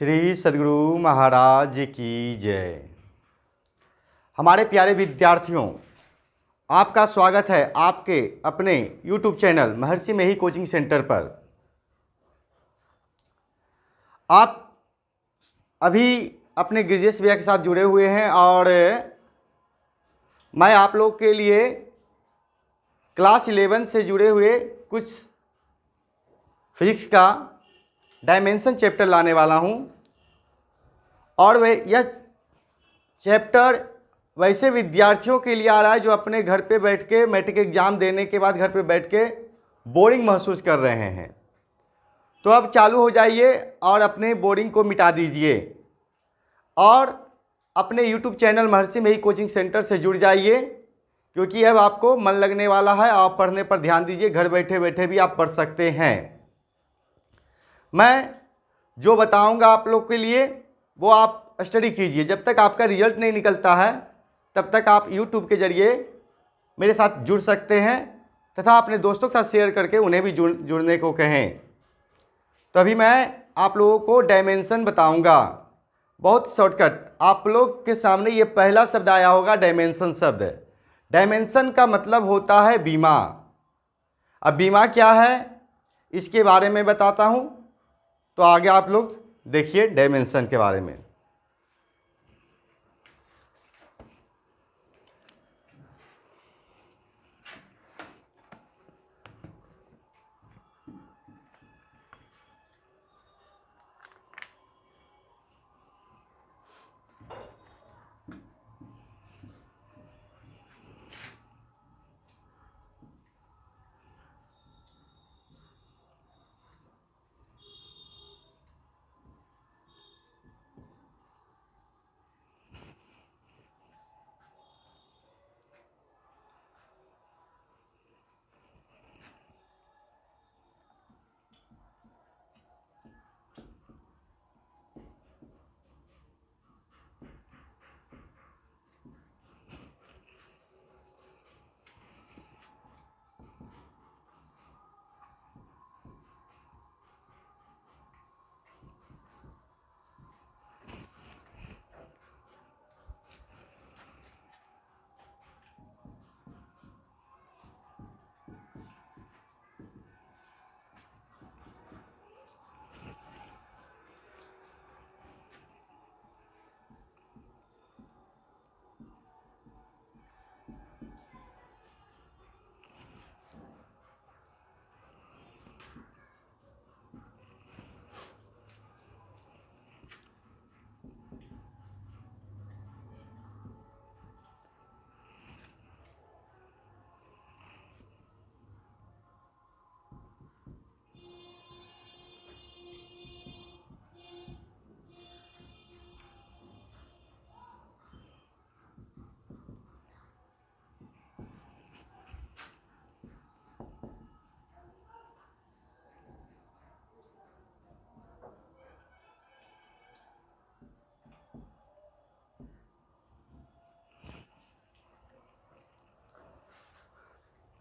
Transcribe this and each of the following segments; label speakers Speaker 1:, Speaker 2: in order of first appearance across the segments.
Speaker 1: श्री सद्गुरु महाराज की जय। हमारे प्यारे विद्यार्थियों, आपका स्वागत है आपके अपने YouTube चैनल महर्षि मेही कोचिंग सेंटर पर। आप अभी अपने गिरजेश भैया के साथ जुड़े हुए हैं और मैं आप लोग के लिए क्लास 11 से जुड़े हुए कुछ फिजिक्स का डायमेंशन चैप्टर लाने वाला हूं। और यह चैप्टर वैसे विद्यार्थियों के लिए आ रहा है जो अपने घर पे बैठ के मैट्रिक एग्ज़ाम देने के बाद घर पे बैठ के बोरिंग महसूस कर रहे हैं। तो अब चालू हो जाइए और अपने बोरिंग को मिटा दीजिए और अपने YouTube चैनल महर्षि मेही कोचिंग सेंटर से जुड़ जाइए, क्योंकि अब आपको मन लगने वाला है। आप पढ़ने पर ध्यान दीजिए, घर बैठे बैठे भी आप पढ़ सकते हैं। मैं जो बताऊंगा आप लोग के लिए वो आप स्टडी कीजिए। जब तक आपका रिजल्ट नहीं निकलता है तब तक आप YouTube के ज़रिए मेरे साथ जुड़ सकते हैं तथा अपने दोस्तों के साथ शेयर करके उन्हें भी जुड़ने को कहें। तो अभी मैं आप लोगों को डायमेंशन बताऊंगा, बहुत शॉर्टकट। आप लोग के सामने ये पहला शब्द आया होगा, डायमेंशन शब्द। डायमेंशन का मतलब होता है बीमा। अब बीमा क्या है इसके बारे में बताता हूँ, तो आगे आप लोग देखिए डायमेंशन के बारे में।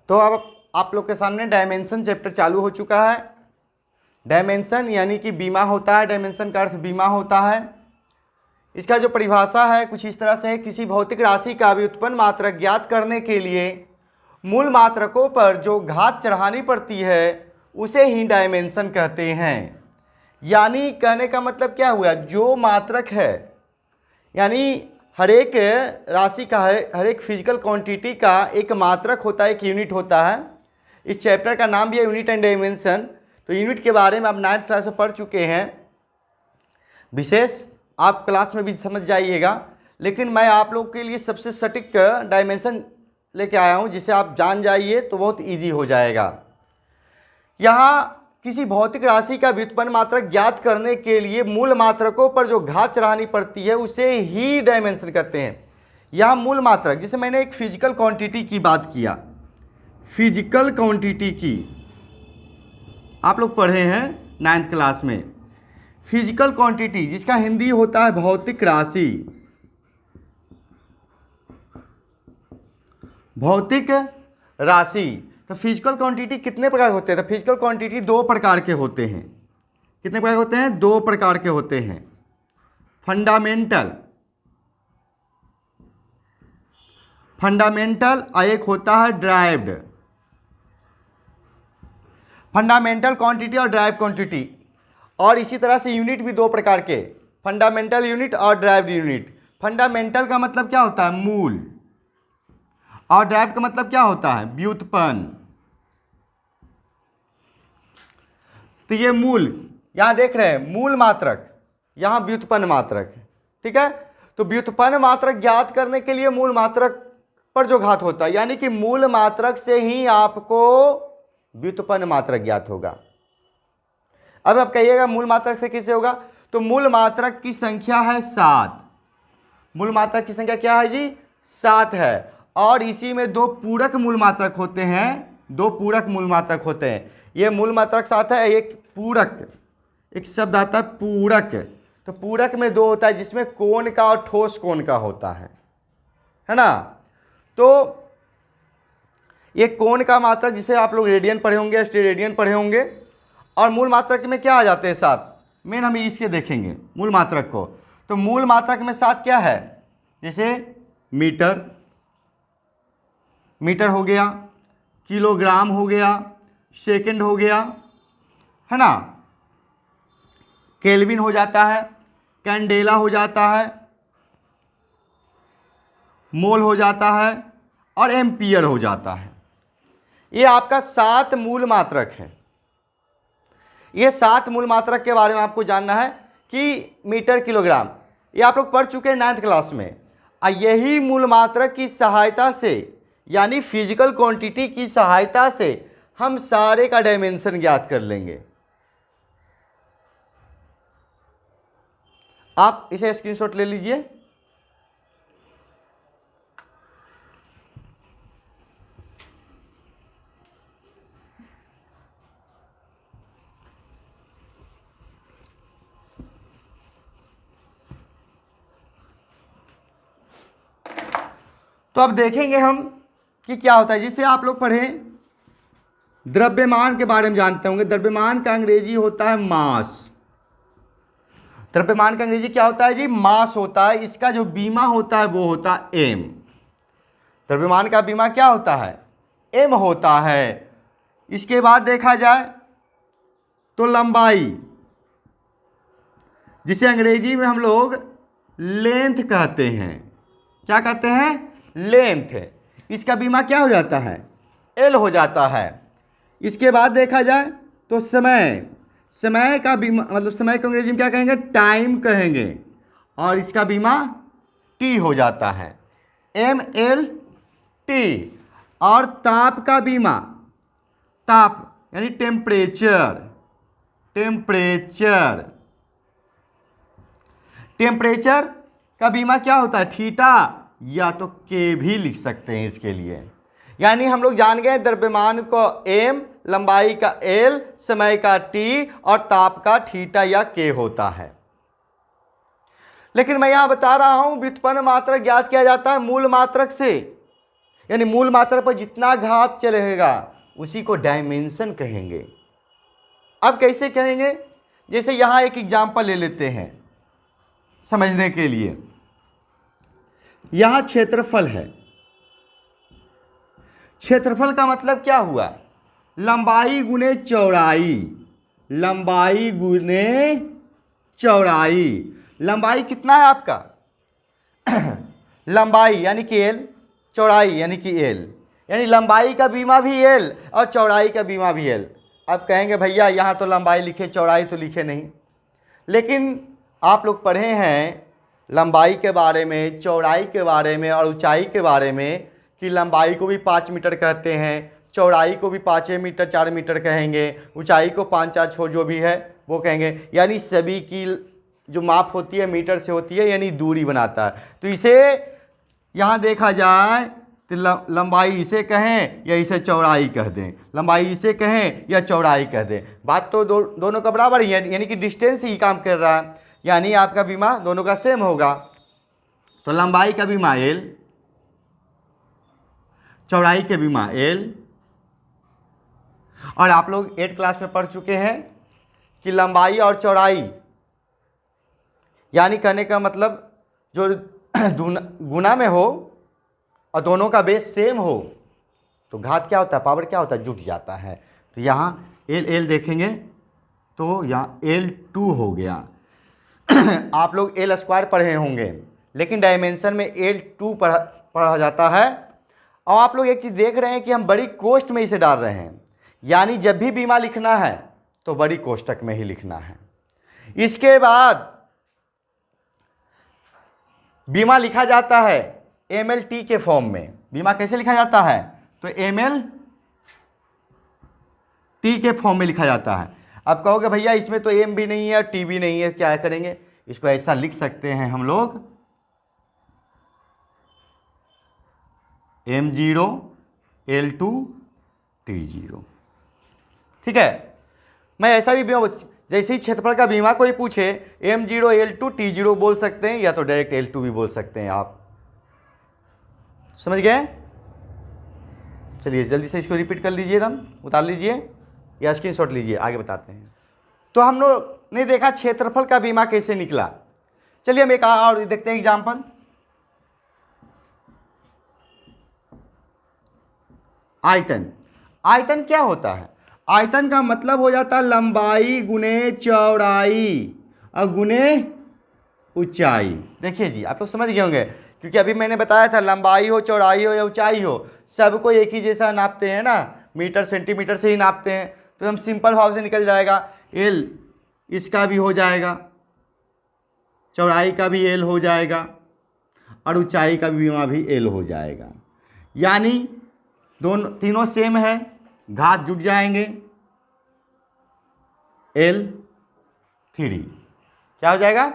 Speaker 1: तो अब आप लोग के सामने डायमेंशन चैप्टर चालू हो चुका है। डायमेंशन यानी कि बीमा होता है। डायमेंशन का अर्थ बीमा होता है। इसका जो परिभाषा है कुछ इस तरह से है, किसी भौतिक राशि का व्युत्पन्न मात्रक ज्ञात करने के लिए मूल मात्रकों पर जो घात चढ़ानी पड़ती है उसे ही डायमेंशन कहते हैं। यानी कहने का मतलब क्या हुआ, जो मात्रक है यानी हर एक राशि का हर एक फिजिकल क्वांटिटी का एक मात्रक होता है, एक यूनिट होता है। इस चैप्टर का नाम भी है यूनिट एंड डायमेंशन। तो यूनिट के बारे में आप 9th क्लास में पढ़ चुके हैं। विशेष आप क्लास में भी समझ जाइएगा, लेकिन मैं आप लोग के लिए सबसे सटीक डायमेंशन लेके आया हूँ जिसे आप जान जाइए तो बहुत ईजी हो जाएगा। यहाँ किसी भौतिक राशि का व्युत्पन्न मात्रक ज्ञात करने के लिए मूल मात्रकों पर जो घात चढ़ानी पड़ती है उसे ही डायमेंशन कहते हैं। यहाँ मूल मात्रक, जैसे मैंने एक फिजिकल क्वांटिटी की बात किया, फिजिकल क्वांटिटी की आप लोग पढ़े हैं 9th क्लास में। फिजिकल क्वांटिटी जिसका हिंदी होता है भौतिक राशि। भौतिक राशि। तो फिजिकल क्वांटिटी कितने प्रकार के होते हैं? तो फिजिकल क्वांटिटी 2 प्रकार के होते हैं। कितने प्रकार के होते हैं? 2 प्रकार के होते हैं। फंडामेंटल, फंडामेंटल और एक होता है ड्राइव्ड। फंडामेंटल क्वांटिटी और ड्राइव क्वांटिटी। और इसी तरह से यूनिट भी दो प्रकार के, फंडामेंटल यूनिट और ड्राइव्ड यूनिट। फंडामेंटल का मतलब क्या होता है? मूल। और ड्राइव्ड का मतलब क्या होता है? व्युत्पन्न। तो ये मूल, यहां देख रहे हैं मूल मात्रक, यहां व्युत्पन्न मात्रक, ठीक है। तो व्युत्पन्न मात्रक ज्ञात करने के लिए मूल मात्रक पर जो घात होता है, यानी कि मूल मात्रक से ही आपको व्युत्पन्न मात्रक ज्ञात होगा। अब आप कहिएगा मूल मात्रक से किससे होगा? तो मूल मात्रक की संख्या है 7। मूल मात्रक की संख्या क्या है जी? 7 है। और इसी में दो पूरक मूल मात्रक होते हैं, दो पूरक मूल मात्रक होते हैं। ये मूल मात्रक 7 है, एक पूरक, एक शब्द आता है पूरक। तो पूरक में दो होता है, जिसमें कोण का और ठोस कोण का होता है ना। तो ये कोण का मात्रक जिसे आप लोग रेडियन पढ़े होंगे, स्टेरेडियन पढ़े होंगे। और मूल मात्रक में क्या आ जाते हैं? 7। मेन हम इसके देखेंगे मूल मात्रक को। तो मूल मात्रक में 7 क्या है? जैसे मीटर, मीटर हो गया, किलोग्राम हो गया, सेकंड हो गया, है ना, केल्विन हो जाता है, कैंडेला हो जाता है, मोल हो जाता है और एम्पियर हो जाता है। ये आपका 7 मूल मात्रक है। ये 7 मूल मात्रक के बारे में आपको जानना है कि मीटर, किलोग्राम, ये आप लोग पढ़ चुके हैं 9th क्लास में। और यही मूल मात्रक की सहायता से, यानी फिजिकल क्वांटिटी की सहायता से हम सारे का डायमेंशन ज्ञात कर लेंगे। आप इसे स्क्रीनशॉट ले लीजिए। तो अब देखेंगे हम कि क्या होता है। जिसे आप लोग पढ़ें, द्रव्यमान के बारे में जानते होंगे। द्रव्यमान का अंग्रेजी होता है मास। द्रव्यमान का अंग्रेजी क्या होता है जी? मास होता है। इसका जो बीमा होता है वो होता है एम। द्रव्यमान का बीमा क्या होता है? एम होता है। इसके बाद देखा जाए तो लंबाई, जिसे अंग्रेजी में हम लोग लेंथ कहते हैं। क्या कहते हैं? लेंथ। इसका बीमा क्या हो जाता है? एल हो जाता है। इसके बाद देखा जाए तो समय, समय का बीमा मतलब समय को अंग्रेजी में क्या कहेंगे? टाइम कहेंगे। और इसका बीमा टी हो जाता है, एम एल टी। और ताप का बीमा, ताप यानी टेम्परेचर, टेम्परेचर, टेम्परेचर का बीमा क्या होता है? थीटा, या तो के भी लिख सकते हैं इसके लिए। यानी हम लोग जान गए द्रव्यमान को एम, लंबाई का एल, समय का टी और ताप का थीटा या के होता है। लेकिन मैं यहां बता रहा हूं व्युत्पन्न मात्रक ज्ञात किया जाता है मूल मात्रक से। यानी मूल मात्रक पर जितना घात चलेगा उसी को डायमेंशन कहेंगे। अब कैसे कहेंगे? जैसे यहां एक एग्जांपल ले लेते हैं समझने के लिए। यहां क्षेत्रफल है। क्षेत्रफल का मतलब क्या हुआ? लंबाई गुने चौड़ाई, लंबाई गुने चौड़ाई। लंबाई कितना है आपका? लंबाई यानी कि एल, चौड़ाई यानी कि एल। यानी लंबाई का बीमा भी एल और चौड़ाई का बीमा भी एल। अब कहेंगे भैया यहाँ तो लंबाई लिखे, चौड़ाई तो लिखे नहीं। लेकिन आप लोग पढ़े हैं लंबाई के बारे में, चौड़ाई के बारे में और ऊंचाई के बारे में कि लंबाई को भी 5 मीटर कहते हैं, चौड़ाई को भी 5 मीटर 4 मीटर कहेंगे, ऊंचाई को 5 4 6 जो भी है वो कहेंगे। यानी सभी की जो माप होती है मीटर से होती है, यानी दूरी बनाता है। तो इसे यहाँ देखा जाए तो लंबाई इसे कहें या इसे चौड़ाई कह दें, लंबाई इसे कहें या चौड़ाई कह दें, बात तो दोनों का बराबर ही है। यानी कि डिस्टेंस ही काम कर रहा है, यानी आपका बीमा दोनों का सेम होगा। तो लंबाई का बीमा एल, चौड़ाई के बीमा एल। और आप लोग 8th क्लास में पढ़ चुके हैं कि लंबाई और चौड़ाई यानी कहने का मतलब जो गुना में हो और दोनों का बेस सेम हो तो घात क्या होता है, पावर क्या होता है, जुट जाता है। तो यहाँ एल एल देखेंगे तो यहाँ L2 हो गया। आप लोग एल स्क्वायर पढ़े होंगे लेकिन डायमेंशन में L2 पढ़ा जाता है। और आप लोग एक चीज़ देख रहे हैं कि हम बड़ी कोष्ट में इसे डाल रहे हैं, यानी जब भी बीमा लिखना है तो बड़ी कोष्टक में ही लिखना है। इसके बाद बीमा लिखा जाता है MLT के फॉर्म में। बीमा कैसे लिखा जाता है, तो MLT के फॉर्म में लिखा जाता है। अब कहोगे भैया इसमें तो M भी नहीं है T भी नहीं है, क्या करेंगे, इसको ऐसा लिख सकते हैं हम लोग M0 L2 T0। ठीक है, मैं ऐसा भी जैसे ही क्षेत्रफल का बीमा कोई पूछे M0 L2 T0 बोल सकते हैं या तो डायरेक्ट L2 भी बोल सकते हैं। आप समझ गए। चलिए जल्दी से इसको रिपीट कर लीजिए, एकदम उतार लीजिए या स्क्रीनशॉट लीजिए, आगे बताते हैं। तो हम लोग ने देखा क्षेत्रफल का बीमा कैसे निकला। चलिए हम एक और देखते हैं एग्जाम्पल। आयतन। आयतन क्या होता है, आयतन का मतलब हो जाता है लंबाई गुने चौड़ाई और गुने ऊंचाई। देखिए जी आप लोग समझ गए होंगे, क्योंकि अभी मैंने बताया था लंबाई हो चौड़ाई हो या ऊंचाई हो सबको एक ही जैसा नापते हैं ना, मीटर सेंटीमीटर से ही नापते हैं। तो हम सिंपल भाव से निकल जाएगा, एल इसका भी हो जाएगा, चौड़ाई का भी एल हो जाएगा और ऊंचाई का भी बीमा भी एल हो जाएगा। यानी दोनों तीनों सेम है, घात जुट जाएंगे, L3 क्या हो जाएगा,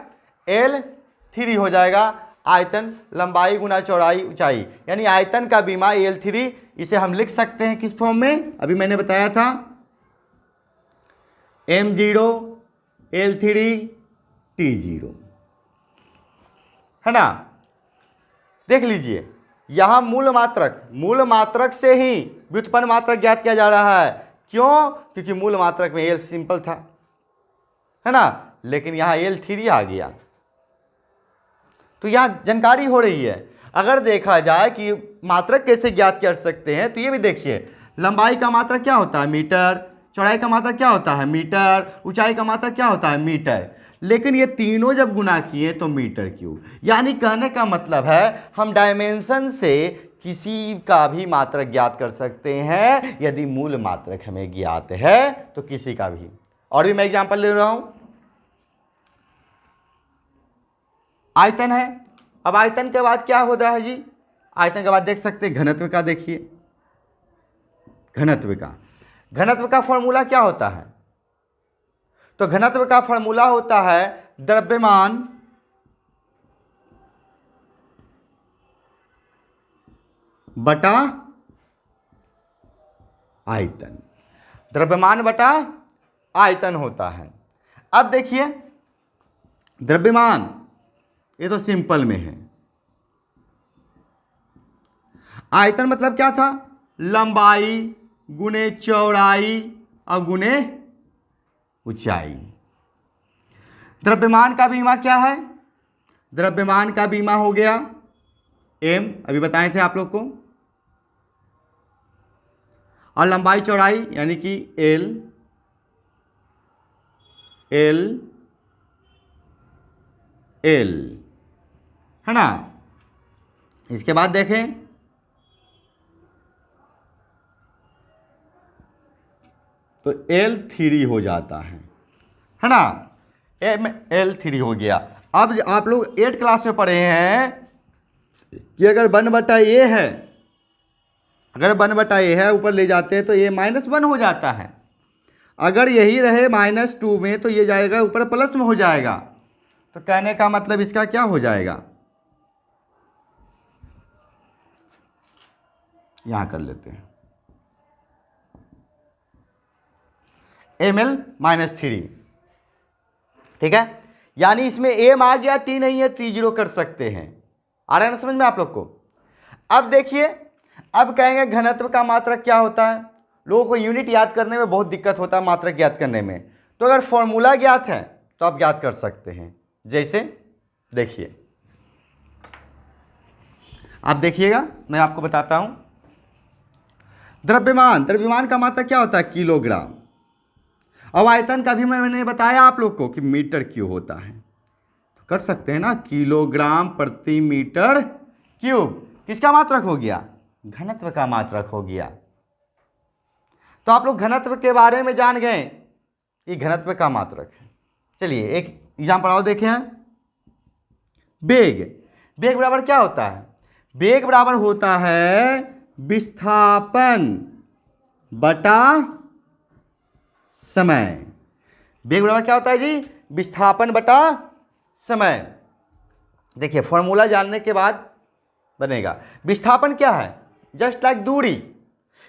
Speaker 1: L3 हो जाएगा। आयतन लंबाई गुना चौड़ाई ऊंचाई, यानी आयतन का बीमा L3। इसे हम लिख सकते हैं किस फॉर्म में, अभी मैंने बताया था M0 L3 T0, है ना। देख लीजिए यहां मूल मात्रक से ही व्युत्पन्न मात्रक ज्ञात किया जा रहा है। क्यों, क्योंकि मूल मात्रक में L सिंपल था, है ना, लेकिन यहां L3 आ गया। तो यहां जानकारी हो रही है। अगर देखा जाए कि मात्रक कैसे ज्ञात कर सकते हैं तो ये भी देखिए, लंबाई का मात्रक क्या होता है, मीटर, चौड़ाई का मात्रक क्या होता है, मीटर, ऊंचाई का मात्रक क्या होता है, मीटर। लेकिन ये तीनों जब गुना किए तो मीटर क्यूब। यानी कहने का मतलब है हम डायमेंशन से किसी का भी मात्रक ज्ञात कर सकते हैं, यदि मूल मात्रक हमें ज्ञात है तो किसी का भी। और भी मैं एग्जांपल ले रहा हूं, आयतन है। अब आयतन के बाद क्या होता है जी, आयतन के बाद देख सकते हैं घनत्व का। देखिए घनत्व का फॉर्मूला क्या होता है, तो घनत्व का फॉर्मूला होता है द्रव्यमान बटा आयतन। द्रव्यमान बटा आयतन होता है। अब देखिए द्रव्यमान ये तो सिंपल में है, आयतन मतलब क्या था, लंबाई गुने चौड़ाई और गुने ऊंचाई। द्रव्यमान का बीमा क्या है, द्रव्यमान का बीमा हो गया M, अभी बताए थे आप लोग को, और लंबाई चौड़ाई यानी कि L है ना। इसके बाद देखें तो L3 हो जाता है ना, L3 हो गया। अब आप लोग 8 क्लास में पढ़े हैं कि अगर 1/A है, अगर 1/A है ऊपर ले जाते हैं तो ये -1 हो जाता है। अगर यही रहे -2 में तो ये जाएगा ऊपर प्लस में हो जाएगा। तो कहने का मतलब इसका क्या हो जाएगा, यहां कर लेते हैं ml -3, ठीक है। यानी इसमें m आ गया, t नहीं है, T0 कर सकते हैं। आ रहा है ना समझ में आप लोग को। अब देखिए, अब कहेंगे घनत्व का मात्रक क्या होता है। लोगों को यूनिट याद करने में बहुत दिक्कत होता है, मात्रक ज्ञात करने में। तो अगर फॉर्मूला ज्ञात है तो आप ज्ञात कर सकते हैं। जैसे देखिए, आप देखिएगा, मैं आपको बताता हूं। द्रव्यमान, द्रव्यमान का मात्रक क्या होता है? किलोग्राम। अब आयतन का भी मैंने बताया आप लोग को कि मीटर क्यूब होता है, तो कर सकते हैं ना, किलोग्राम प्रति मीटर क्यूब। किसका मात्रक हो गया? घनत्व का मात्रक हो गया। तो आप लोग घनत्व के बारे में जान गए, ये घनत्व का मात्रक है। चलिए एक एग्जाम्पल और देखें। वेग, वेग बराबर क्या होता है? वेग बराबर होता है विस्थापन बटा समय। वेग बराबर क्या होता है जी? विस्थापन बटा समय। देखिए फॉर्मूला जानने के बाद बनेगा। विस्थापन क्या है? जस्ट लाइक दूरी।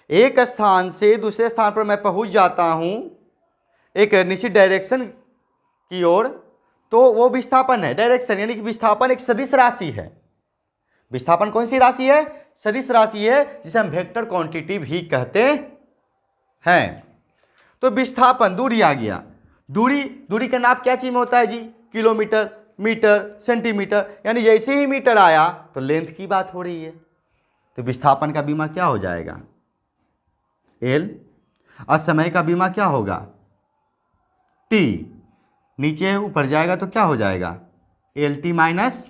Speaker 1: एक स्थान से दूसरे स्थान पर मैं पहुंच जाता हूं एक निश्चित डायरेक्शन की ओर, तो वो विस्थापन है। डायरेक्शन यानी कि विस्थापन एक सदिश राशि है। विस्थापन कौन सी राशि है? सदिश राशि है, जिसे हम वेक्टर क्वांटिटी भी कहते हैं। तो विस्थापन दूरी आ गया। दूरी, दूरी का नाप क्या चीज में होता है जी? Kilometre, metre, centimetre. यानी जैसे ही मीटर आया तो लेंथ की बात हो रही है, तो विस्थापन का बीमा क्या हो जाएगा? एल। और समय का बीमा क्या होगा? टी। नीचे ऊपर जाएगा तो क्या हो जाएगा? L T minus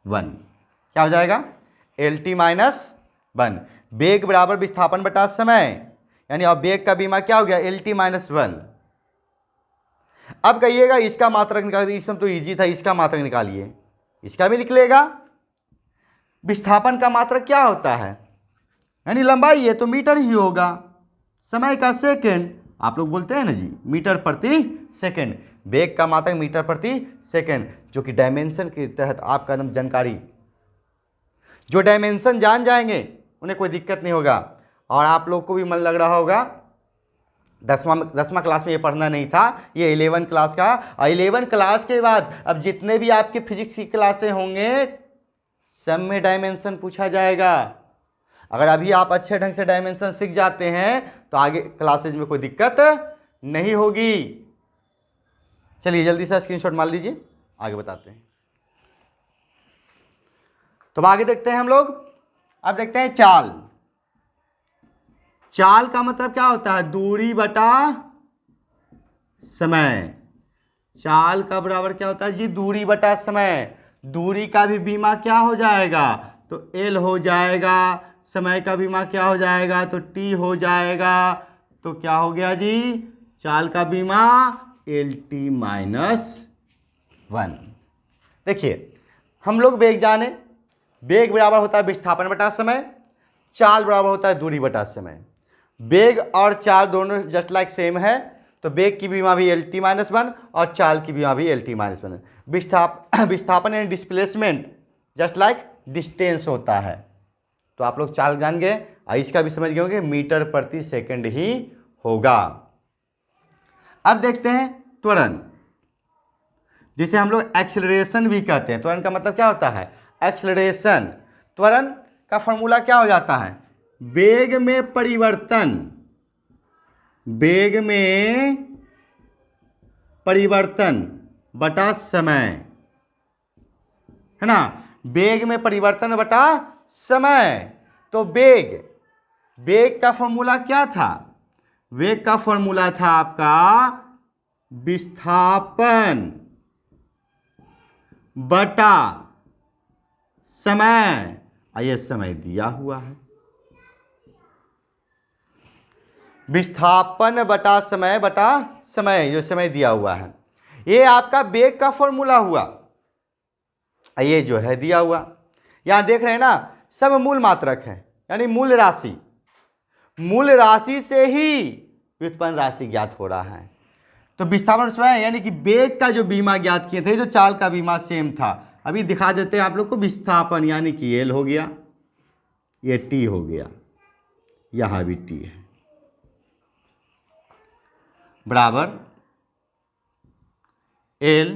Speaker 1: 1। क्या हो जाएगा? L T minus 1। वेग बराबर विस्थापन बटा समय, यानी अब वेग का बीमा क्या हो गया? L T minus 1। अब कहिएगा इसका मात्रक निकालिए, इसमें तो इजी था, इसका मात्रक निकालिए, इसका भी निकलेगा। विस्थापन का मात्रक क्या होता है? यानी लंबाई है तो मीटर ही होगा। समय का सेकंड, आप लोग बोलते हैं ना जी, मीटर प्रति सेकंड। वेग का मात्रक मीटर प्रति सेकंड, जो कि डायमेंशन के तहत आपका जानकारी, जो डायमेंशन जान जाएंगे उन्हें कोई दिक्कत नहीं होगा। और आप लोग को भी मन लग रहा होगा, 10वां क्लास में ये पढ़ना नहीं था, ये 11 क्लास का। और 11 क्लास के बाद अब जितने भी आपके फिजिक्स की क्लासें होंगे सब में डायमेंशन पूछा जाएगा। अगर अभी आप अच्छे ढंग से डायमेंशन सीख जाते हैं तो आगे क्लासेज में कोई दिक्कत नहीं होगी। चलिए जल्दी से स्क्रीनशॉट मार लीजिए, आगे बताते हैं। तो आगे देखते हैं हम लोग। अब देखते हैं चाल। चाल का मतलब क्या होता है? दूरी बटा समय। चाल का बराबर क्या होता है जी? दूरी बटा समय। दूरी का भी बीमा क्या हो जाएगा? तो एल हो जाएगा। समय का बीमा क्या हो जाएगा? तो टी हो जाएगा। तो क्या हो गया जी? चाल का बीमा एल टी माइनस 1। देखिए हम लोग वेग जाने, वेग बराबर होता है विस्थापन बटा समय, चाल बराबर होता है दूरी बटा समय। वेग और चाल दोनों जस्ट लाइक सेम है, तो वेग की बीमा भी एल टी माइनस 1 और चाल की बीमा भी एल टी माइनस 1। विस्थापन and displacement just like distance होता है। तो आप लोग चाल जान गए, इसका भी समझ गए होंगे, मीटर प्रति सेकंड ही होगा। अब देखते हैं त्वरण, जिसे हम लोग एक्सेलरेशन भी कहते हैं। त्वरण का मतलब क्या होता है? एक्सेलरेशन। त्वरण का फॉर्मूला क्या हो जाता है? वेग में परिवर्तन, वेग में परिवर्तन बटा समय, है ना? वेग में परिवर्तन बटा समय। तो वेग, वेग का फॉर्मूला क्या था? वेग का फॉर्मूला था आपका विस्थापन बटा समय। ये समय दिया हुआ है, विस्थापन बटा समय, जो समय दिया हुआ है, ये आपका वेग का फॉर्मूला हुआ। ये जो है दिया हुआ, यहां देख रहे हैं ना, सब मूल मात्रक है, यानी मूल राशि। मूल राशि से ही व्युत्पन्न राशि ज्ञात हो रहा है। तो विस्थापन समय यानी कि वेग का जो बीमा ज्ञात किए थे, जो चाल का बीमा सेम था। अभी दिखा देते हैं आप लोग को। विस्थापन यानी कि एल हो गया, ये टी हो गया, यहां भी टी है, बराबर एल,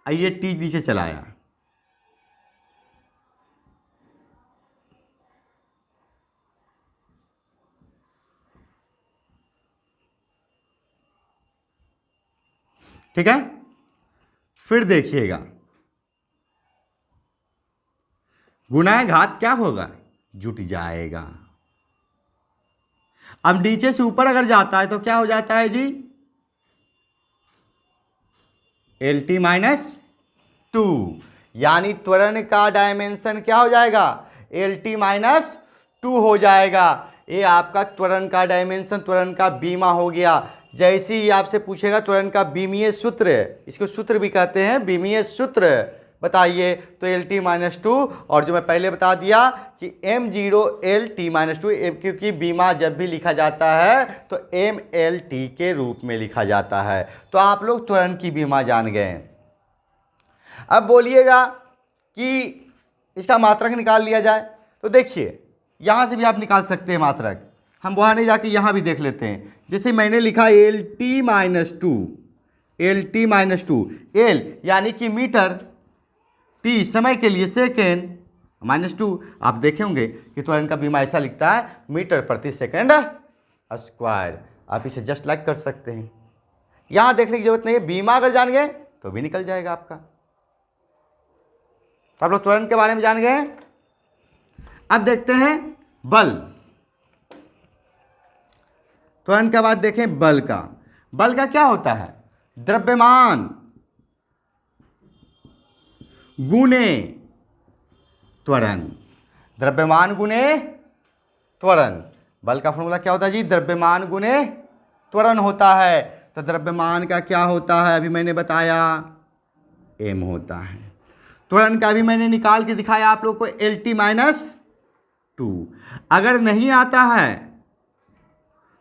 Speaker 1: ये टी नीचे चलाया, ठीक है। फिर देखिएगा गुना घात क्या होगा, जुट जाएगा। अब नीचे से ऊपर अगर जाता है तो क्या हो जाता है जी, LT माइनस 2, यानी त्वरण का डायमेंशन क्या हो जाएगा, LT माइनस 2 हो जाएगा। ये आपका त्वरण का डायमेंशन, त्वरण का बीमा हो गया। जैसे ही आपसे पूछेगा त्वरण का बीमीय सूत्र, इसको सूत्र भी कहते हैं, बीमीय सूत्र बताइए, तो LT माइनस 2, और जो मैं पहले बता दिया कि M0 LT माइनस 2, क्योंकि बीमा जब भी लिखा जाता है तो MLT के रूप में लिखा जाता है। तो आप लोग त्वरण की बीमा जान गए। अब बोलिएगा कि इसका मात्रक निकाल लिया जाए, तो देखिए यहाँ से भी आप निकाल सकते हैं मात्रक, हम वहाँ नहीं जाके यहाँ भी देख लेते हैं। जैसे मैंने लिखा LT minus 2, LT minus 2, L यानी कि मीटर, T समय के लिए सेकेंड, माइनस 2, आप देखे होंगे कि त्वरण का बीमा ऐसा लिखता है मीटर प्रति सेकेंड स्क्वायर। आप इसे जस्ट लाइक कर सकते हैं, यहाँ देखने की जरूरत नहीं है। बीमा अगर जान गए तो भी निकल जाएगा आपका। आप लोग त्वरण के बारे में जान गए। अब देखते हैं बल। त्वरण के बाद देखें बल का। बल का क्या होता है, द्रव्यमान गुणे त्वरण, द्रव्यमान गुणे त्वरण। बल का फॉर्मूला क्या होता है जी, द्रव्यमान गुणे त्वरण होता है। तो द्रव्यमान का क्या होता है, अभी मैंने बताया, m होता है। त्वरण का भी मैंने निकाल के दिखाया आप लोग को, LT माइनस 2। अगर नहीं आता है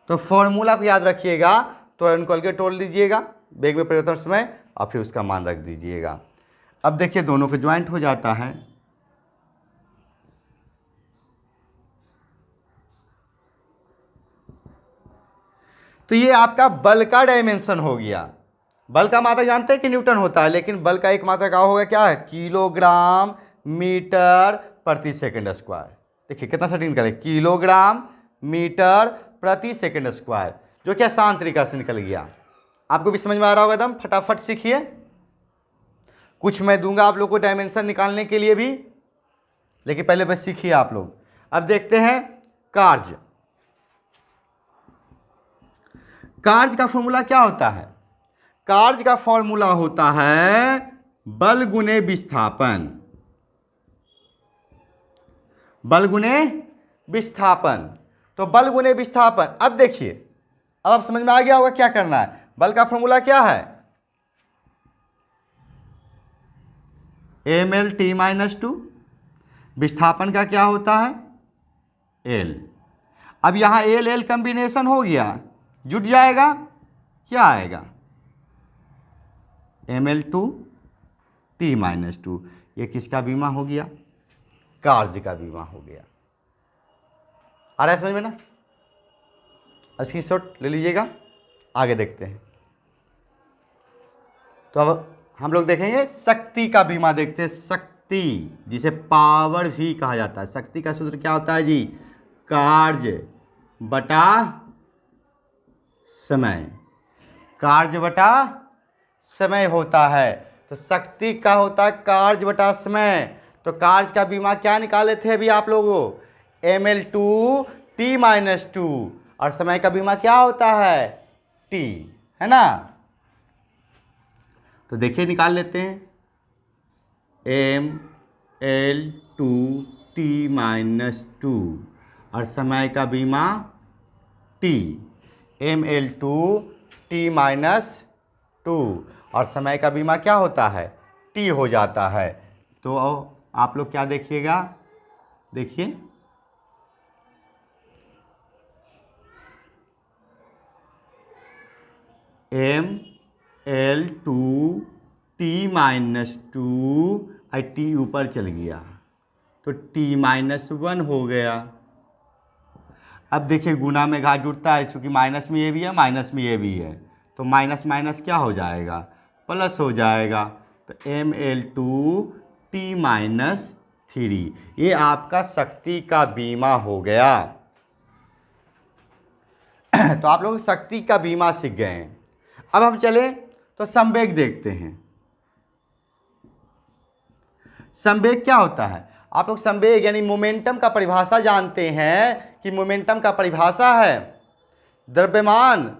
Speaker 1: तो फॉर्मूला को याद रखिएगा, त्वरण को अलग तोड़ लीजिएगा वेग में परिवर्तन समय, और फिर उसका मान रख दीजिएगा। अब देखिए दोनों को ज्वाइंट हो जाता है, तो ये आपका बल का डायमेंशन हो गया। बल का मात्रक जानते हैं कि न्यूटन होता है, लेकिन बल का एक मात्रक क्या होगा, क्या है, किलोग्राम मीटर प्रति सेकंड स्क्वायर। देखिए कितना सटीक निकले, किलोग्राम मीटर प्रति सेकंड स्क्वायर, जो कि आसान तरीका से निकल गया। आपको भी समझ में आ रहा होगा एकदम, फटाफट सीखिए। कुछ मैं दूंगा आप लोग को डायमेंशन निकालने के लिए भी, लेकिन पहले बस सीखिए आप लोग। अब देखते हैं कार्य। कार्य का फॉर्मूला क्या होता है, कार्य का फॉर्मूला होता है बल गुने विस्थापन, बल गुने विस्थापन। तो बल गुने विस्थापन, अब देखिए, अब आप समझ में आ गया होगा क्या करना है। बल का फॉर्मूला क्या है, MLT माइनस 2, विस्थापन का क्या होता है, L। अब यहां L L कॉम्बिनेशन हो गया, जुट जाएगा, क्या आएगा, ML2 T माइनस 2। ये किसका बीमा हो गया, कार्य का बीमा हो गया। आ रहा है समझ में ना, स्क्रीनशॉट ले लीजिएगा, आगे देखते हैं। तो अब हम लोग देखेंगे शक्ति का बीमा, देखते हैं शक्ति, जिसे पावर भी कहा जाता है। शक्ति का सूत्र क्या होता है जी, कार्य बटा समय, कार्य बटा समय होता है। तो शक्ति का होता है कार्य बटा समय। तो कार्य का बीमा क्या निकाले थे अभी आप लोगों, ML2 T माइनस 2, और समय का बीमा क्या होता है, T, है ना। तो देखिए निकाल लेते हैं, ML2 T माइनस 2, और समय का बीमा T, ML2 T माइनस 2, और समय का बीमा क्या होता है, T हो जाता है। तो आप लोग क्या देखिएगा, देखिए ML2 T माइनस 2, और T ऊपर चल गया तो T माइनस 1 हो गया। अब देखिए गुना में घात जुड़ता है, चूँकि माइनस में ये भी है माइनस में ये भी है, तो माइनस माइनस क्या हो जाएगा, प्लस हो जाएगा। तो ML2 T माइनस 3, ये आपका शक्ति का बीमा हो गया। तो आप लोग शक्ति का बीमा सीख गए हैं। अब हम चले तो संवेग देखते हैं। संवेग क्या होता है, आप लोग संवेग यानी मोमेंटम का परिभाषा जानते हैं कि मोमेंटम का परिभाषा है द्रव्यमान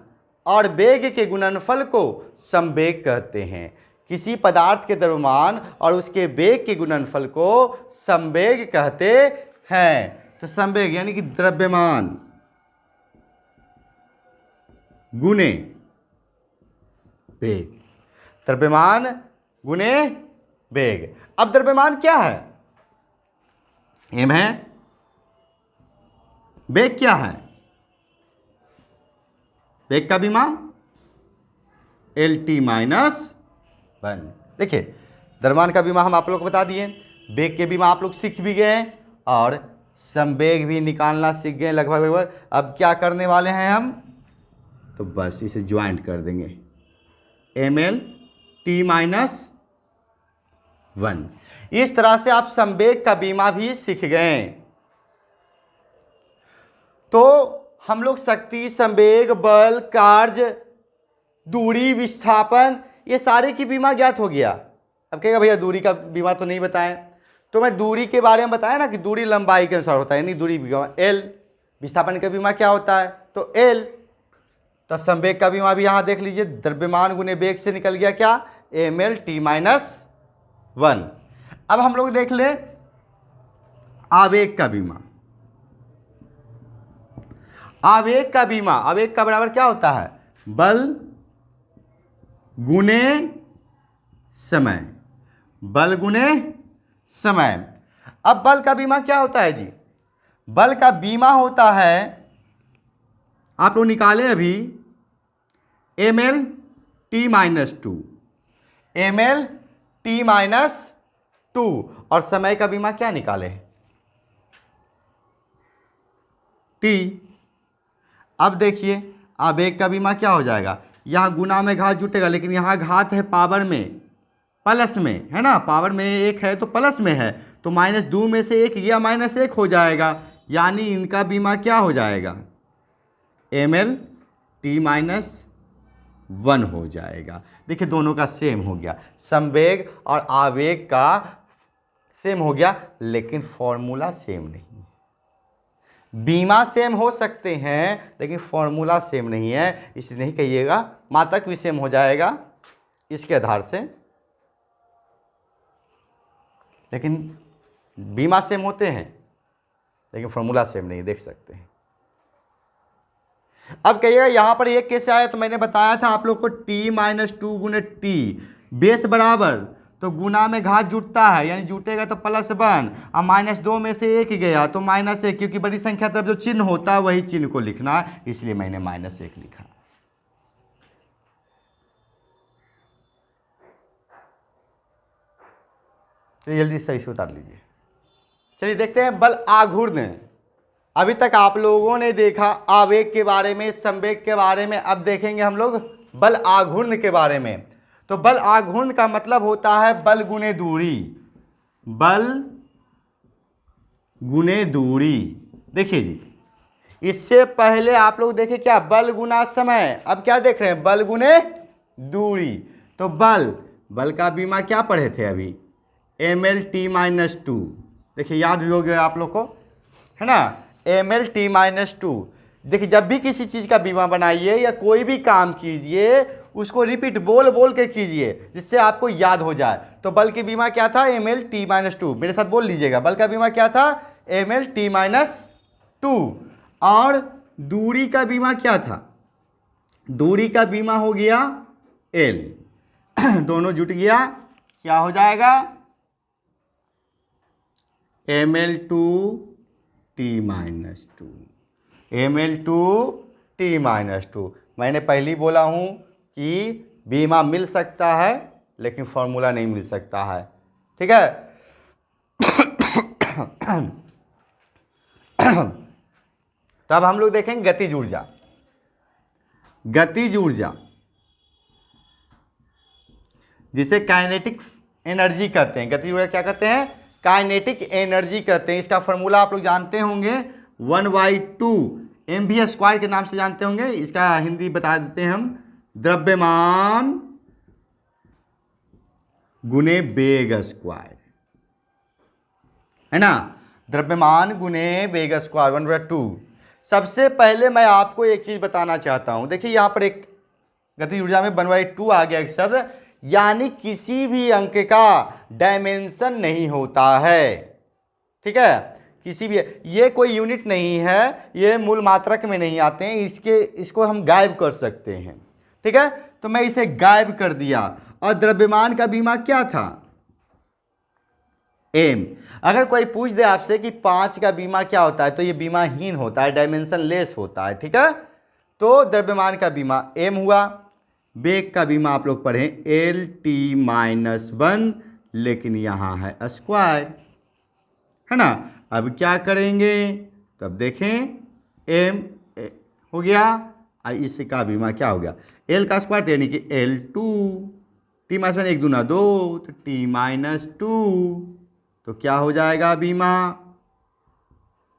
Speaker 1: और वेग के गुणनफल को संवेग कहते हैं। किसी पदार्थ के द्रव्यमान और उसके वेग के गुणनफल को संवेग कहते हैं। तो संवेग यानी कि द्रव्यमान गुणे वेग, द्रव्यमान गुणे वेग। अब द्रव्यमान क्या है? m है, वेग क्या है? वेग का बीमा LT - 1। देखिए द्रव्यमान का बीमा हम आप लोग को बता दिए, वेग के बीमा आप लोग सीख भी गए और संवेग भी निकालना सीख गए लगभग। अब क्या करने वाले हैं हम? तो बस इसे ज्वाइंट कर देंगे, MLT - 1। इस तरह से आप संवेग का बीमा भी सीख गए। तो हम लोग शक्ति, संवेग, बल, कार्य, दूरी, विस्थापन, ये सारे की बीमा ज्ञात हो गया। अब कहेगा भैया दूरी का बीमा तो नहीं बताएं, तो मैं दूरी के बारे में बताया ना कि दूरी लंबाई के अनुसार होता है, यानी दूरी बीमा L। विस्थापन का बीमा क्या होता है? तो L। तो संवेग का बीमा भी यहाँ देख लीजिए, द्रव्यमान गुने वेग से निकल गया क्या? MLT - 1। अब हम लोग देख लें आवेग का बीमा। आवेग का बीमा, आवेग का बराबर क्या होता है? बल गुने समय, बल गुने समय। अब बल का बीमा क्या होता है जी? बल का बीमा होता है, आप लोग निकाले अभी, MLT - 2, MLT - 2। और समय का बीमा क्या निकाले? T। अब देखिए आवेग का बीमा क्या हो जाएगा? यहाँ गुना में घात जुटेगा, लेकिन यहाँ घात है पावर में, प्लस में है ना, पावर में 1 है तो प्लस में है, तो -2 में से 1 गया, -1 हो जाएगा, यानी इनका बीमा क्या हो जाएगा? MLT - 1 हो जाएगा। देखिए दोनों का सेम हो गया, संवेग और आवेग का सेम हो गया, लेकिन फॉर्मूला सेम नहीं। बीमा सेम हो सकते हैं लेकिन फॉर्मूला सेम नहीं है, इसलिए नहीं कहिएगा। मात्रक भी सेम हो जाएगा इसके आधार से, लेकिन बीमा सेम होते हैं लेकिन फॉर्मूला सेम नहीं, देख सकते हैं। अब कहिएगा यहाँ पर एक कैसे आया? तो मैंने बताया था आप लोग को T - 2 गुने T, बेस बराबर तो गुना में घात जुटता है, यानी जुटेगा तो +1, और -2 में से 1 गया तो -1, क्योंकि बड़ी संख्या तरफ जो चिन्ह होता है वही चिन्ह को लिखना है, इसलिए मैंने -1 लिखा। तो जल्दी सही से उतार लीजिए। चलिए देखते हैं बल आघूर्ण। अभी तक आप लोगों ने देखा आवेग के बारे में, संवेग के बारे में, अब देखेंगे हम लोग बल आघूर्ण के बारे में। तो बल आघूर्ण का मतलब होता है बल गुने दूरी, बल गुने दूरी। देखिए जी, इससे पहले आप लोग देखे क्या? बल गुना समय। अब क्या देख रहे हैं? बल गुने दूरी। तो बल का बीमा क्या पढ़े थे अभी? MLT - 2। देखिए याद भी हो गया आप लोग को, है ना? MLT - 2। देखिए जब भी किसी चीज़ का बीमा बनाइए या कोई भी काम कीजिए, उसको रिपीट बोल बोल के कीजिए जिससे आपको याद हो जाए। तो बल की बीमा क्या था? MLT - 2। मेरे साथ बोल लीजिएगा, बल का बीमा क्या था? MLT - 2। और दूरी का बीमा क्या था? दूरी का बीमा हो गया L। दोनों जुट गया, क्या हो जाएगा? ML2T - 2, ML2T - 2। मैंने पहले ही बोला हूँ कि बीमा मिल सकता है लेकिन फॉर्मूला नहीं मिल सकता है, ठीक है? तब हम लोग देखेंगे गतिज ऊर्जा। गतिज ऊर्जा जिसे काइनेटिक एनर्जी कहते हैं। गतिज ऊर्जा क्या कहते हैं? काइनेटिक एनर्जी कहते हैं। इसका फॉर्मूला आप लोग जानते होंगे, 1/2 mv² के नाम से जानते होंगे। इसका हिंदी बता देते हैं हम, द्रव्यमान गुने वेग स्क्वायर। है ना, द्रव्यमान गुने वेग स्क्वायर 1/2। सबसे पहले मैं आपको एक चीज़ बताना चाहता हूँ, देखिए यहाँ पर एक गतिज ऊर्जा में 1/2 आ गया एक शब्द, यानी किसी भी अंक का डायमेंशन नहीं होता है, ठीक है, किसी भी, ये कोई यूनिट नहीं है, ये मूल मात्रक में नहीं आते हैं, इसको हम गायब कर सकते हैं, ठीक है। तो मैं इसे गायब कर दिया। और द्रव्यमान का बीमा क्या था, एम। अगर कोई पूछ दे आपसे कि 5 का बीमा क्या होता है, तो ये बीमाहीन होता है, डायमेंशन लेस होता है, ठीक है। तो द्रव्यमान का बीमा एम हुआ। वेग का बीमा आप लोग पढ़ें Lt-1, लेकिन यहाँ है स्क्वायर, है ना। अब क्या करेंगे, तो अब देखें एम हो गया, इसका बीमा क्या हो गया, एल का स्क्वायर, यानी कि L2, T-1 1 दूना 2, तो T-2, तो क्या हो जाएगा बीमा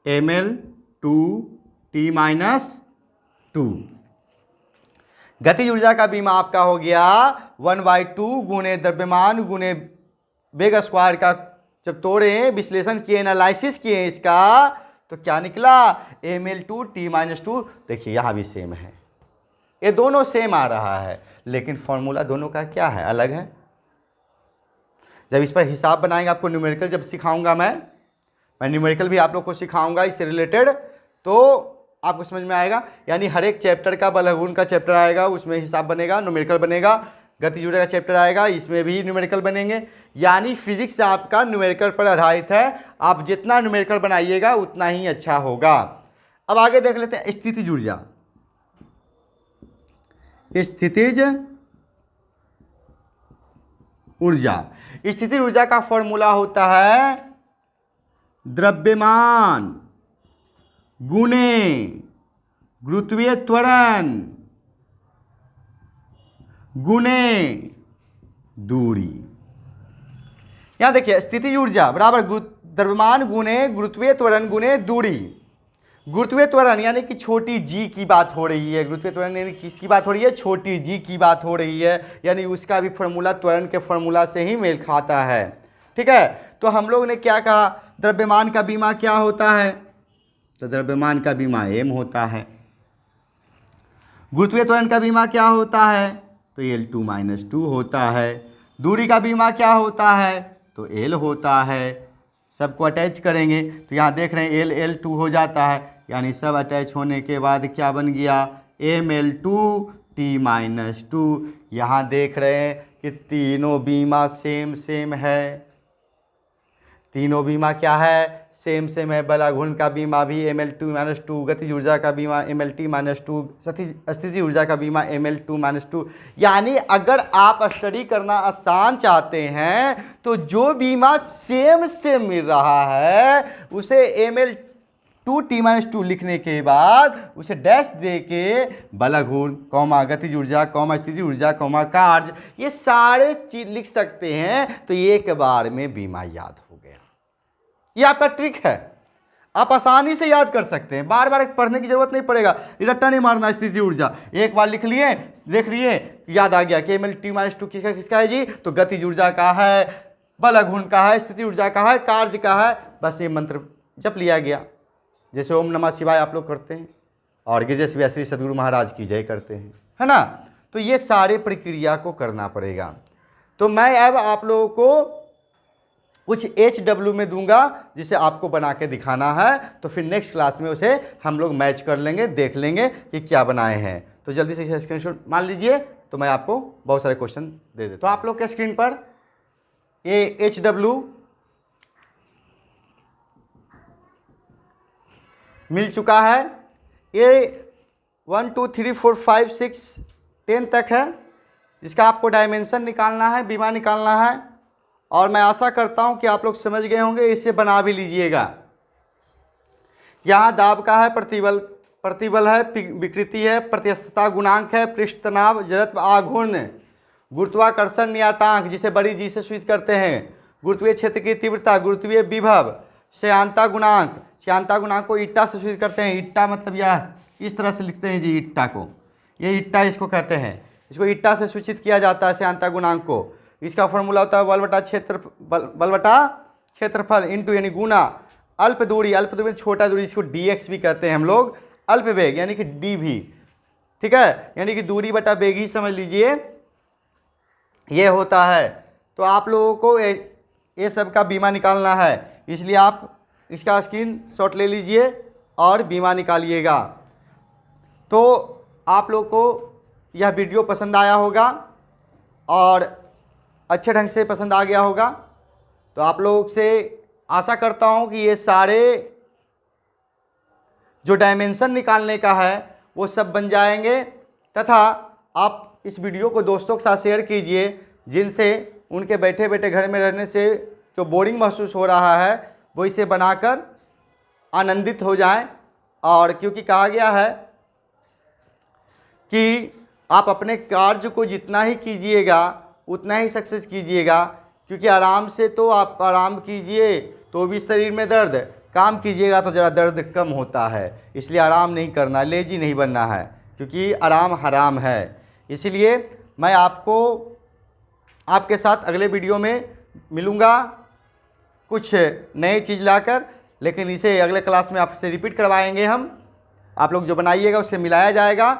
Speaker 1: ml2 T-2। गतिज ऊर्जा का बीमा आपका हो गया 1/2 गुने द्रव्यमान गुने वेग स्क्वायर का, जब तोड़े विश्लेषण किए एनालिसिस किए इसका, तो क्या निकला ml2 T-2। देखिए यहाँ भी सेम है, ये दोनों सेम आ रहा है, लेकिन फॉर्मूला दोनों का क्या है, अलग है। जब इस पर हिसाब बनाएंगे, आपको न्यूमेरिकल जब सिखाऊंगा मैं न्यूमेरिकल भी आप लोग को सिखाऊंगा इससे रिलेटेड, तो आपको समझ में आएगा। यानी हर एक चैप्टर का बलगुण का चैप्टर आएगा, उसमें हिसाब बनेगा, न्यूमेरिकल बनेगा। गतिज ऊर्जा का चैप्टर आएगा, इसमें भी न्यूमेरिकल बनेंगे। यानी फिजिक्स आपका न्यूमेरिकल पर आधारित है, आप जितना न्यूमेरिकल बनाइएगा उतना ही अच्छा होगा। अब आगे देख लेते हैं स्थितिज ऊर्जा। स्थितिज ऊर्जा, स्थितिज ऊर्जा का फॉर्मूला होता है द्रव्यमान गुने गुरुत्वीय त्वरण गुने दूरी। यहां देखिए स्थितिज ऊर्जा बराबर द्रव्यमान गुने गुरुत्वीय त्वरण गुने दूरी। गुरुत्वीय त्वरण यानी कि छोटी जी की बात हो रही है, गुरुत्वीय त्वरण यानी किसकी बात हो रही है, छोटी जी की बात हो रही है, यानी उसका भी फॉर्मूला त्वरण के फॉर्मूला से ही मेल खाता है, ठीक है। तो हम लोग ने क्या कहा, द्रव्यमान का बीमा क्या होता है, तो द्रव्यमान का बीमा एम होता है। गुरुत्वीय त्वरण का बीमा क्या होता है, तो L2-2 होता है। दूरी का बीमा क्या होता है, तो L होता है। सबको अटैच करेंगे तो यहाँ देख रहे हैं L2 हो जाता है, यानी सब अटैच होने के बाद क्या बन गया ml2 T-2। यहाँ देख रहे हैं कि तीनों बीमा सेम सेम है, तीनों बीमा क्या है, सेम सेम है। बलाघूर्ण का बीमा भी ml2-2, गतिज ऊर्जा का बीमा mlt-2, स्थितिज ऊर्जा का बीमा ml2-2। यानी अगर आप स्टडी करना आसान चाहते हैं तो जो बीमा सेम सेम मिल रहा है उसे ml2 T-2 लिखने के बाद उसे डैश दे के बलाघूर्ण कौमा गतिज ऊर्जा कौमा स्थितिज ऊर्जा कौमा कार्य, ये सारे चीज लिख सकते हैं। तो एक बार में बीमा याद हो गया। ये आपका ट्रिक है, आप आसानी से याद कर सकते हैं, बार बार पढ़ने की जरूरत नहीं पड़ेगा, रट्टा नहीं मारना। स्थितिज ऊर्जा एक बार लिख लिए, देख लिए, याद आ गया कि ml-2 किसका है जी, तो गतिज ऊर्जा का है, बलाघूर्ण का है, स्थितिज ऊर्जा का है, कार्य का है। बस ये मंत्र जप लिया गया, जैसे ओम नमः शिवाय आप लोग करते हैं और गिरजेश व्यास श्री सद्गुरु महाराज की जय करते हैं, है ना। तो ये सारे प्रक्रिया को करना पड़ेगा। तो मैं अब आप लोगों को कुछ HW में दूंगा जिसे आपको बना के दिखाना है, तो फिर नेक्स्ट क्लास में उसे हम लोग मैच कर लेंगे, देख लेंगे कि क्या बनाए हैं। तो जल्दी से इसे स्क्रीनशॉट मान लीजिए, तो मैं आपको बहुत सारे क्वेश्चन दे देता हूं। तो आप लोग के स्क्रीन पर ये HW मिल चुका है। ये 1 2 3 4 5 6 10 तक है, जिसका आपको डायमेंशन निकालना है, बीमा निकालना है। और मैं आशा करता हूं कि आप लोग समझ गए होंगे, इसे बना भी लीजिएगा। यहाँ दाब का है, प्रतिबल है, विकृति है, प्रत्यस्तता गुणांक है, पृष्ठ तनाव, जड़त्व आघूर्ण, गुरुत्वाकर्षण नियतांक जिसे बड़ी जी से सूचित करते हैं, गुरुत्वीय क्षेत्र की तीव्रता, गुरुत्वीय विभव, श्यानता गुणांक, श्यानता गुणांक को ईटा से सूचित करते हैं। ईटा मतलब यह इस तरह से लिखते हैं जी, ईटा को, ये ईटा इसको कहते हैं, इसको ईटा से सूचित किया जाता है श्यानता गुणांक को। इसका फॉर्मूला होता है बल बटा क्षेत्र, बल बटा क्षेत्रफल इंटू यानी गुना अल्प दूरी में छोटा दूरी, इसको dx भी कहते हैं हम लोग, अल्प वेग यानी कि d भी, ठीक है, यानी कि दूरी बटा वेग ही समझ लीजिए ये होता है। तो आप लोगों को ये सब का बीमा निकालना है, इसलिए आप इसका स्क्रीनशॉट ले लीजिए और बीमा निकालिएगा। तो आप लोग को यह वीडियो पसंद आया होगा और अच्छे ढंग से पसंद आ गया होगा। तो आप लोग से आशा करता हूं कि ये सारे जो डायमेंशन निकालने का है वो सब बन जाएंगे, तथा आप इस वीडियो को दोस्तों के साथ शेयर कीजिए जिनसे उनके बैठे बैठे घर में रहने से जो बोरिंग महसूस हो रहा है वो इसे बनाकर आनंदित हो जाएं। और क्योंकि कहा गया है कि आप अपने कार्य को जितना ही कीजिएगा उतना ही सक्सेस कीजिएगा, क्योंकि आराम से तो आप आराम कीजिए तो भी शरीर में दर्द, काम कीजिएगा तो ज़रा दर्द कम होता है। इसलिए आराम नहीं करना, लेजी नहीं बनना है, क्योंकि आराम हराम है। इसलिए मैं आपके साथ अगले वीडियो में मिलूँगा कुछ नई चीज़ लाकर, लेकिन इसे अगले क्लास में आपसे रिपीट करवाएंगे हम। आप लोग जो बनाइएगा उससे मिलाया जाएगा,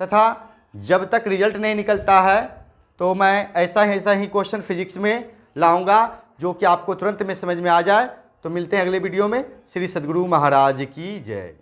Speaker 1: तथा जब तक रिजल्ट नहीं निकलता है तो मैं ऐसा ही क्वेश्चन फिजिक्स में लाऊंगा जो कि आपको तुरंत में समझ में आ जाए। तो मिलते हैं अगले वीडियो में। श्री सद्गुरु महाराज की जय।